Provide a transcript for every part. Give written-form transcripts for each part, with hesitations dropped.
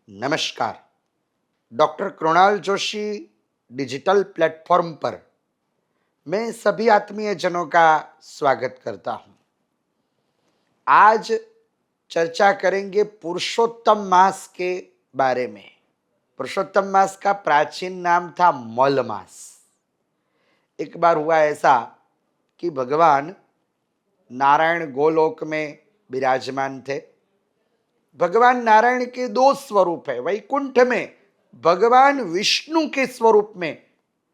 नमस्कार। Doctor Krunal Joshi digital platform पर मैं सभी आत्मीय जनों का स्वागत करता हूं। आज चर्चा करेंगे पुरुषोत्तम मास के बारे में। पुरुषोत्तम मास का प्राचीन नाम था मल मास। एक बार हुआ ऐसा कि भगवान नारायण गोलोक में विराजमान थे। भगवान नारायण के दो स्वरूप है। वैकुंठ में भगवान विष्णु के स्वरूप में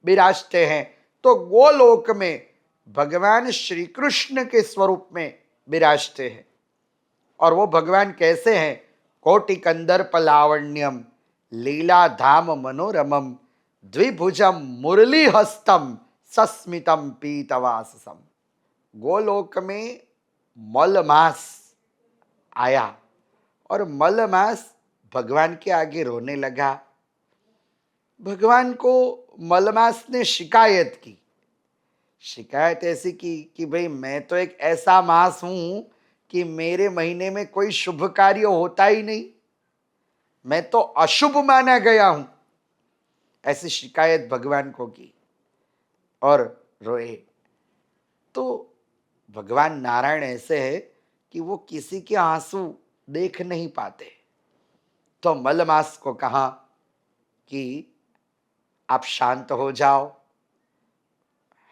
विराजते हैं, तो गोलोक में भगवान श्री कृष्ण के स्वरूप में विराजते हैं। और वो भगवान कैसे हैं? कोटि कंदर्प लावण्यम लीला धाम मनोरमम द्विभुजम मुरली हस्तम सस्मितम पीतवाससम। गोलोक में मलमास आया और मलमास भगवान के आगे रोने लगा। भगवान को मलमास ने शिकायत की। शिकायत ऐसी की कि भाई, मैं तो एक ऐसा मास हूं कि मेरे महीने में कोई शुभ कार्य होता ही नहीं, मैं तो अशुभ माना गया हूं। ऐसी शिकायत भगवान को की और रोए। तो भगवान नारायण ऐसे है कि वो किसी के आंसू देख नहीं पाते। तो मलमास को कहा कि आप शांत हो जाओ,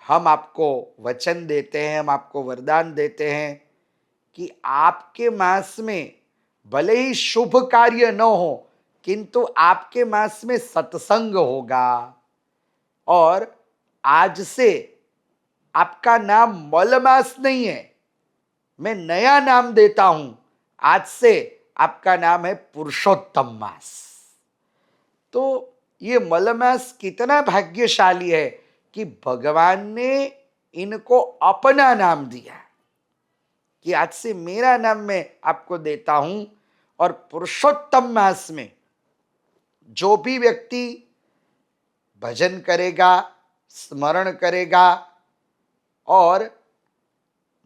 हम आपको वचन देते हैं, हम आपको वरदान देते हैं कि आपके मास में भले ही शुभ कार्य न हो, किंतु आपके मास में सत्संग होगा। और आज से आपका नाम मलमास नहीं है, मैं नया नाम देता हूं। आज से आपका नाम है पुरुषोत्तम मास। तो ये मलमास कितना भाग्यशाली है कि भगवान ने इनको अपना नाम दिया कि आज से मेरा नाम मैं आपको देता हूं। और पुरुषोत्तम मास में जो भी व्यक्ति भजन करेगा, स्मरण करेगा और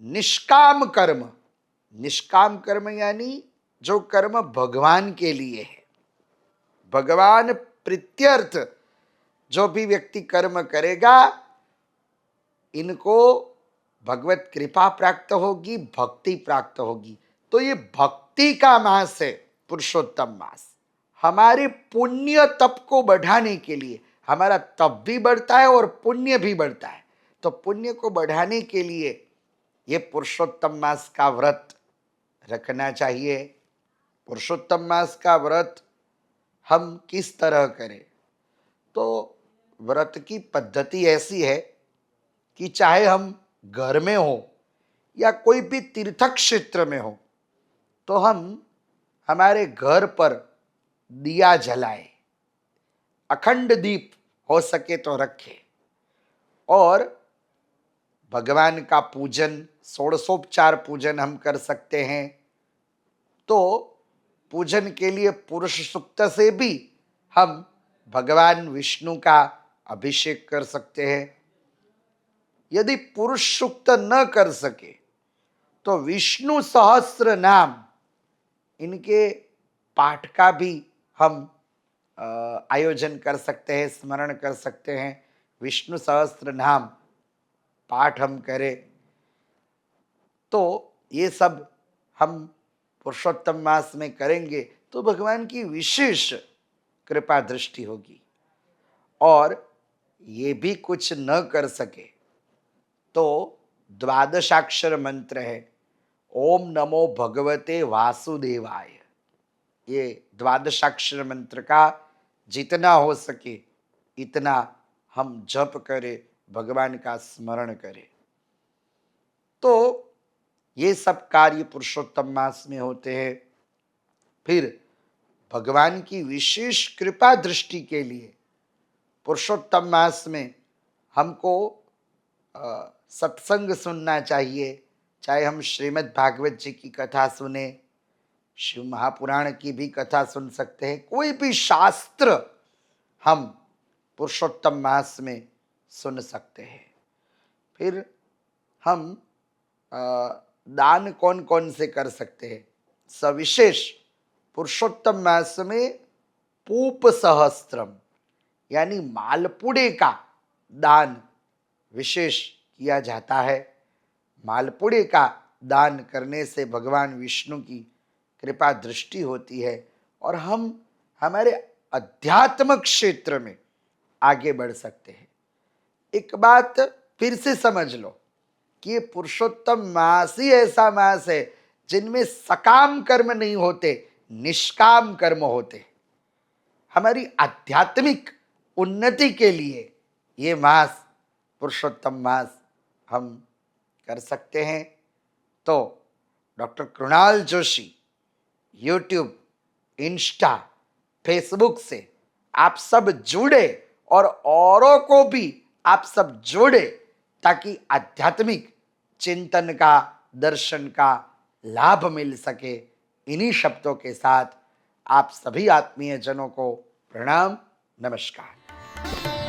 निष्काम कर्म यानी जो कर्म भगवान के लिए है, भगवान प्रीत्यर्थ जो भी व्यक्ति कर्म करेगा, इनको भगवत कृपा प्राप्त होगी, भक्ति प्राप्त होगी। तो ये भक्ति का मास है पुरुषोत्तम मास। हमारे पुण्य तप को बढ़ाने के लिए, हमारा तप भी बढ़ता है और पुण्य भी बढ़ता है। तो पुण्य को बढ़ाने के लिए ये पुरुषोत्तम मास का व्रत रखना चाहिए। पुरुषोत्तम मास का व्रत हम किस तरह करें? तो व्रत की पद्धति ऐसी है कि चाहे हम घर में हो या कोई भी तीर्थ क्षेत्र में हो, तो हम हमारे घर पर दिया जलाए, अखंड दीप हो सके तो रखें और भगवान का पूजन, षोडशोपचार पूजन हम कर सकते हैं। तो पूजन के लिए पुरुष सूक्त से भी हम भगवान विष्णु का अभिषेक कर सकते हैं। यदि पुरुष सूक्त न कर सके तो विष्णु सहस्त्र नाम, इनके पाठ का भी हम आयोजन कर सकते हैं, स्मरण कर सकते हैं। विष्णु सहस्त्र नाम पाठ हम करें तो ये सब हम पुरुषोत्तम मास में करेंगे तो भगवान की विशेष कृपा दृष्टि होगी। और ये भी कुछ न कर सके तो द्वादशाक्षर मंत्र है, ओम नमो भगवते वासुदेवाय। ये द्वादशाक्षर मंत्र का जितना हो सके इतना हम जप करें, भगवान का स्मरण करें। तो ये सब कार्य पुरुषोत्तम मास में होते हैं। फिर भगवान की विशेष कृपा दृष्टि के लिए पुरुषोत्तम मास में हमको सत्संग सुनना चाहिए। चाहे हम श्रीमद् भागवत जी की कथा सुने, शिव महापुराण की भी कथा सुन सकते हैं, कोई भी शास्त्र हम पुरुषोत्तम मास में सुन सकते हैं। फिर हम दान कौन कौन से कर सकते हैं? सविशेष पुरुषोत्तम मास में पूप सहस्त्रम यानी मालपुड़े का दान विशेष किया जाता है। मालपुड़े का दान करने से भगवान विष्णु की कृपा दृष्टि होती है और हम हमारे अध्यात्म क्षेत्र में आगे बढ़ सकते हैं। एक बात फिर से समझ लो कि ये पुरुषोत्तम मास ही ऐसा मास है जिनमें सकाम कर्म नहीं होते, निष्काम कर्म होते। हमारी आध्यात्मिक उन्नति के लिए ये मास, पुरुषोत्तम मास हम कर सकते हैं। तो doctor Krunal Joshi YouTube, Insta, Facebook से आप सब जुड़े और औरों को भी आप सब जोड़े ताकि आध्यात्मिक चिंतन का, दर्शन का लाभ मिल सके। इन्हीं शब्दों के साथ आप सभी आत्मीय जनों को प्रणाम, नमस्कार।